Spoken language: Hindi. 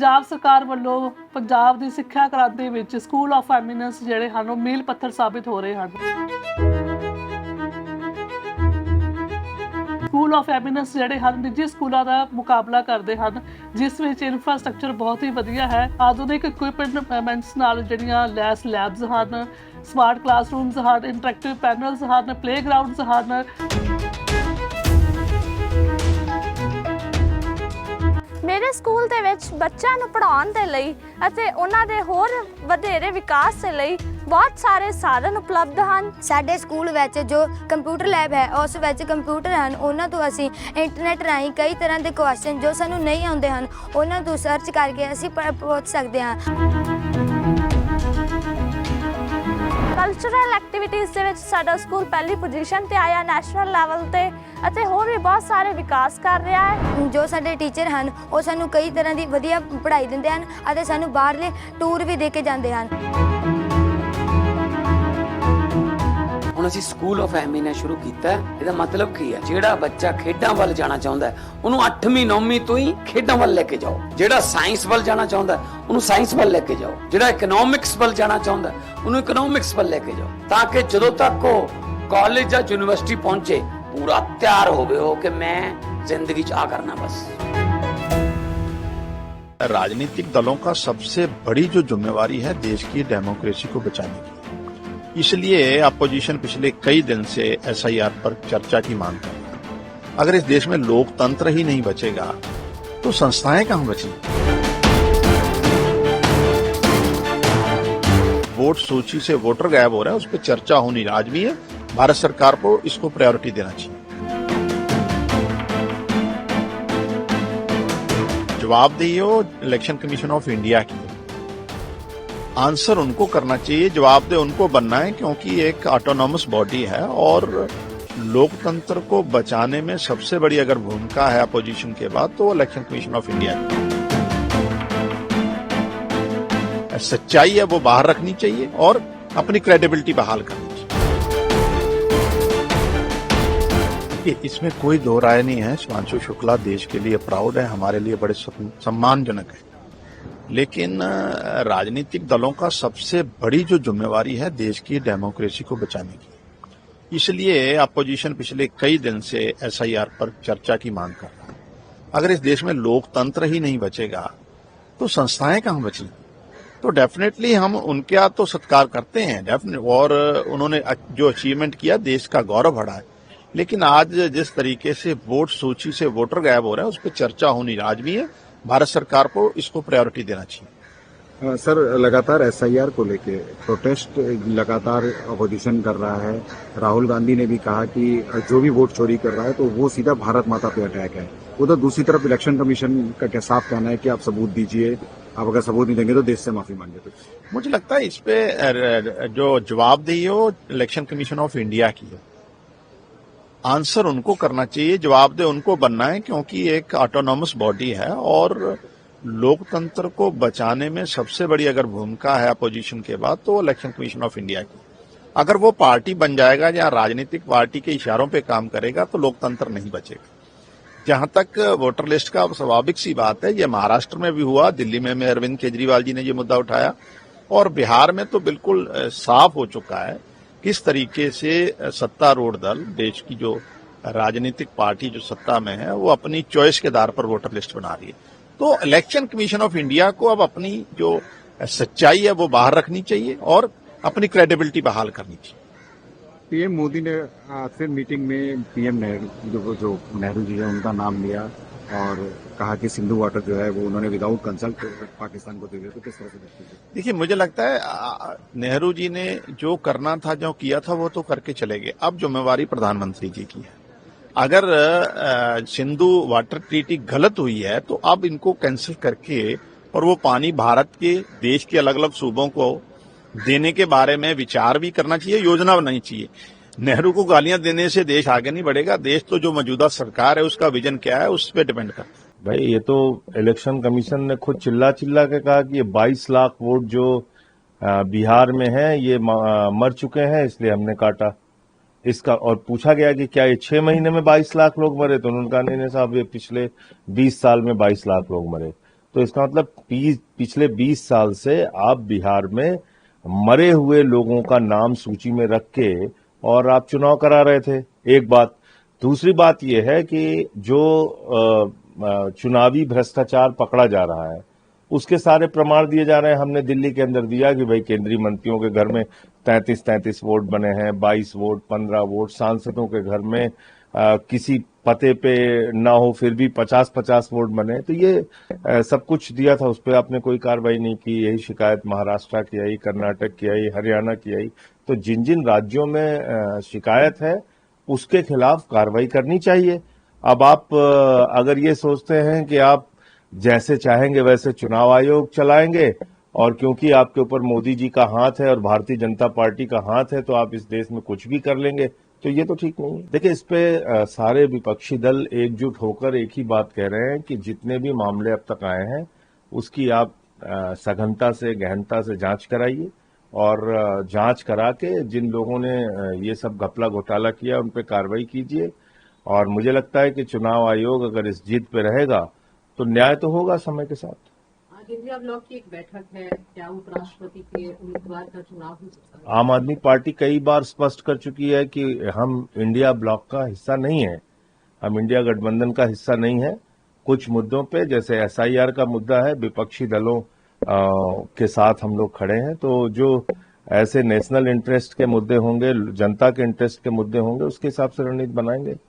पंजाब सरकार वालों पंजाब की सिक्ख्या क्रांति विच स्कूल ऑफ एमिनेंस जिहड़े हन वो मील पत्थर साबित हो रहे हैं। स्कूल ऑफ एमिनेंस जिहड़े हन निजी स्कूलों का मुकाबला करते हैं, जिस विच इंफ्रास्ट्रक्चर बहुत ही वधिया है। आधुनिक इक्विपमेंट्स नाल जिहड़ियां लैस लैब्स हैं, स्मार्ट क्लासरूम्स हैं, इंटरैक्टिव पैनल्स हैं, प्लेग्राउंड्स हैं। मेरे स्कूल ਦੇ ਵਿੱਚ ਬੱਚਿਆਂ ਨੂੰ ਪੜ੍ਹਾਉਣ ਦੇ ਲਈ ਅਤੇ ਉਹਨਾਂ ਦੇ ਹੋਰ ਵਧੇਰੇ ਵਿਕਾਸ ਦੇ ਲਈ ਬਹੁਤ ਸਾਰੇ ਸਾਧਨ ਉਪਲਬਧ ਹਨ। ਸਾਡੇ ਸਕੂਲ ਵਿੱਚ ਜੋ ਕੰਪਿਊਟਰ ਲੈਬ ਹੈ ਉਸ ਵਿੱਚ ਕੰਪਿਊਟਰ ਹਨ, ਉਹਨਾਂ ਤੋਂ ਅਸੀਂ ਇੰਟਰਨੈਟ ਰਾਹੀਂ ਕਈ ਤਰ੍ਹਾਂ ਦੇ ਕੁਐਸਚਨ ਜੋ ਸਾਨੂੰ ਨਹੀਂ ਆਉਂਦੇ ਹਨ ਉਹਨਾਂ ਤੋਂ ਸਰਚ ਕਰਕੇ ਅਸੀਂ ਪੁੱਛ ਸਕਦੇ ਹਾਂ। ਕਲਚਰਲ ਐਕਟੀਵਿਟੀਜ਼ ਦੇ ਵਿੱਚ ਸਾਡਾ ਸਕੂਲ ਪਹਿਲੀ ਪੋਜੀਸ਼ਨ ਤੇ ਆਇਆ ਨੈਸ਼ਨਲ ਲੈਵਲ ਤੇ ਅਤੇ ਹੋਰ ਵੀ ਬਹੁਤ ਸਾਰੇ ਵਿਕਾਸ ਕਰ ਰਿਹਾ ਹੈ। ਜੋ ਸਾਡੇ ਟੀਚਰ ਹਨ ਉਹ ਸਾਨੂੰ ਕਈ ਤਰ੍ਹਾਂ ਦੀ ਵਧੀਆ ਪੜ੍ਹਾਈ ਦਿੰਦੇ ਹਨ ਅਤੇ ਸਾਨੂੰ ਬਾਹਰਲੇ ਟੂਰ ਵੀ ਦੇ ਕੇ ਜਾਂਦੇ ਹਨ। ਹੁਣ ਅਸੀਂ ਸਕੂਲ ਆਫ ਐਮੀਨੈਂਸ ਸ਼ੁਰੂ ਕੀਤਾ। ਇਹਦਾ ਮਤਲਬ ਕੀ ਹੈ? ਜਿਹੜਾ ਬੱਚਾ ਖੇਡਾਂ ਵੱਲ ਜਾਣਾ ਚਾਹੁੰਦਾ ਹੈ ਉਹਨੂੰ 8ਵੀਂ 9ਵੀਂ ਤੋਂ ਹੀ ਖੇਡਾਂ ਵੱਲ ਲੈ ਕੇ ਜਾਓ। ਜਿਹੜਾ ਸਾਇੰਸ ਵੱਲ ਜਾਣਾ ਚਾਹੁੰਦਾ ਉਹਨੂੰ ਸਾਇੰਸ ਵੱਲ ਲੈ ਕੇ ਜਾਓ। ਜਿਹੜਾ ਇਕਨੋਮਿਕਸ ਵੱਲ ਜਾਣਾ ਚਾਹੁੰਦਾ ਉਹਨੂੰ ਇਕਨੋਮਿਕਸ ਵੱਲ ਲੈ ਕੇ ਜਾਓ, ਤਾਂ ਕਿ ਜਦੋਂ ਤੱਕ ਉਹ ਕਾਲਜ ਜਾਂ ਯੂਨੀਵਰਸਿਟੀ ਪਹੁੰਚੇ पूरा तैयार हो गए हो कि मैं जिंदगी च आ करना। बस राजनीतिक दलों का सबसे बड़ी जो जिम्मेवारी है देश की डेमोक्रेसी को बचाने की, इसलिए अपोजिशन पिछले कई दिन से SIR पर चर्चा की मांग कर रही है। अगर इस देश में लोकतंत्र ही नहीं बचेगा तो संस्थाएं कहां बचेंगी। वोट सूची से वोटर गायब हो रहा है, उस पर चर्चा होनी लाजमी है। भारत सरकार को इसको प्रायोरिटी देना चाहिए। जवाबदेही हो इलेक्शन कमीशन ऑफ इंडिया की, आंसर उनको करना चाहिए, जवाबदेह उनको बनना है, क्योंकि एक ऑटोनॉमस बॉडी है और लोकतंत्र को बचाने में सबसे बड़ी अगर भूमिका है अपोजिशन के बाद तो इलेक्शन कमीशन ऑफ इंडिया की। सच्चाई है वो बाहर रखनी चाहिए और अपनी क्रेडिबिलिटी बहाल करनी चाहिए। इसमें कोई दो राय नहीं है, शिवांशु शुक्ला देश के लिए प्राउड है, हमारे लिए बड़े सम्मानजनक है। लेकिन राजनीतिक दलों का सबसे बड़ी जो जिम्मेवारी है देश की डेमोक्रेसी को बचाने की, इसलिए अपोजिशन पिछले कई दिन से SIR पर चर्चा की मांग कर रहा है। अगर इस देश में लोकतंत्र ही नहीं बचेगा तो संस्थाएं कहां बचेंगी। तो डेफिनेटली हम उनका तो सत्कार करते हैं और उन्होंने जो अचीवमेंट किया देश का गौरव बढ़ा है, लेकिन आज जिस तरीके से वोट सूची से वोटर गायब हो रहा है उस पर चर्चा होनी लाजमी है। भारत सरकार को इसको प्रायोरिटी देना चाहिए। सर, लगातार SIR को लेके प्रोटेस्ट लगातार अपोजिशन कर रहा है। राहुल गांधी ने भी कहा कि जो भी वोट चोरी कर रहा है तो वो सीधा भारत माता पे अटैक है। उधर दूसरी तरफ इलेक्शन कमीशन का क्या साफ कहना है कि आप सबूत दीजिए, आप अगर सबूत नहीं देंगे तो देश से माफी मांगे। तो मुझे लगता है इस पे जो जवाबदेही हो इलेक्शन कमीशन ऑफ इंडिया की है, आंसर उनको करना चाहिए, जवाबदेह उनको बनना है, क्योंकि एक ऑटोनॉमस बॉडी है और लोकतंत्र को बचाने में सबसे बड़ी अगर भूमिका है अपोजिशन के बाद तो इलेक्शन कमीशन ऑफ इंडिया की। अगर वो पार्टी बन जाएगा या राजनीतिक पार्टी के इशारों पे काम करेगा तो लोकतंत्र नहीं बचेगा। जहां तक वोटर लिस्ट का स्वाभाविक सी बात है, ये महाराष्ट्र में भी हुआ, दिल्ली में अरविंद केजरीवाल जी ने ये मुद्दा उठाया और बिहार में तो बिल्कुल साफ हो चुका है किस तरीके से सत्तारूढ़ दल, देश की जो राजनीतिक पार्टी जो सत्ता में है, वो अपनी चॉइस के आधार पर वोटर लिस्ट बना रही है। तो इलेक्शन कमीशन ऑफ इंडिया को अब अपनी जो सच्चाई है वो बाहर रखनी चाहिए और अपनी क्रेडिबिलिटी बहाल करनी चाहिए। PM मोदी ने फिर मीटिंग में PM नेहरू जो नेहरू जी है उनका नाम लिया और कहा कि सिंधु वाटर जो है वो उन्होंने विदाउट कंसल्ट पाकिस्तान को दे दिया। तो किस तरह से देखते हैं? देखिए, मुझे लगता है नेहरू जी ने जो करना था, जो किया था, वो तो करके चले गए। अब जिम्मेवारी प्रधानमंत्री जी की है। अगर सिंधु वाटर ट्रीटी गलत हुई है तो अब इनको कैंसिल करके और वो पानी भारत के देश के अलग अलग सूबों को देने के बारे में विचार भी करना चाहिए, योजना बनानी चाहिए। नेहरू को गालियां देने से देश आगे नहीं बढ़ेगा। देश तो जो मौजूदा सरकार है उसका विजन क्या है उस पर डिपेंड करता है। भाई, ये तो इलेक्शन कमीशन ने खुद चिल्ला चिल्ला के कहा कि ये 22 लाख वोट जो बिहार में है ये मर चुके हैं, इसलिए हमने काटा इसका। और पूछा गया कि क्या ये 6 महीने में 22 लाख लोग मरे, तो उन्होंने कहा नहीं साहब, ये पिछले 20 साल में 22 लाख लोग मरे। तो इसका मतलब पिछले 20 साल से आप बिहार में मरे हुए लोगों का नाम सूची में रख के और आप चुनाव करा रहे थे। एक बात। दूसरी बात यह है कि जो चुनावी भ्रष्टाचार पकड़ा जा रहा है उसके सारे प्रमाण दिए जा रहे हैं। हमने दिल्ली के अंदर दिया कि भाई केंद्रीय मंत्रियों के घर में 33 वोट बने हैं, 22 वोट, 15 वोट, सांसदों के घर में किसी पते पे ना हो फिर भी 50 वोट बने। तो ये सब कुछ दिया था, उस पर आपने कोई कार्रवाई नहीं की। यही शिकायत महाराष्ट्र की आई, कर्नाटक की आई, हरियाणा की आई। तो जिन जिन राज्यों में शिकायत है उसके खिलाफ कार्रवाई करनी चाहिए। अब आप अगर ये सोचते हैं कि आप जैसे चाहेंगे वैसे चुनाव आयोग चलाएंगे और क्योंकि आपके ऊपर मोदी जी का हाथ है और भारतीय जनता पार्टी का हाथ है तो आप इस देश में कुछ भी कर लेंगे, तो ये तो ठीक नहीं है। देखिए, इस पे सारे विपक्षी दल एकजुट होकर एक ही बात कह रहे हैं कि जितने भी मामले अब तक आए हैं उसकी आप सघनता से, गहनता से जांच कराइए और जांच करा के जिन लोगों ने ये सब घपला घोटाला किया उन पे कार्रवाई कीजिए। और मुझे लगता है कि चुनाव आयोग अगर इस जिद पे रहेगा तो न्याय तो होगा समय के साथ। आज इंडिया ब्लॉक की एक बैठक है, क्या उपराष्ट्रपति के उम्मीदवार का चुनाव हो सकता है? आम आदमी पार्टी कई बार स्पष्ट कर चुकी है कि हम इंडिया ब्लॉक का हिस्सा नहीं है, हम इंडिया गठबंधन का हिस्सा नहीं है। कुछ मुद्दों पे जैसे SIR का मुद्दा है, विपक्षी दलों के साथ हम लोग खड़े हैं। तो जो ऐसे नेशनल इंटरेस्ट के मुद्दे होंगे, जनता के इंटरेस्ट के मुद्दे होंगे, उसके हिसाब से रणनीति बनाएंगे।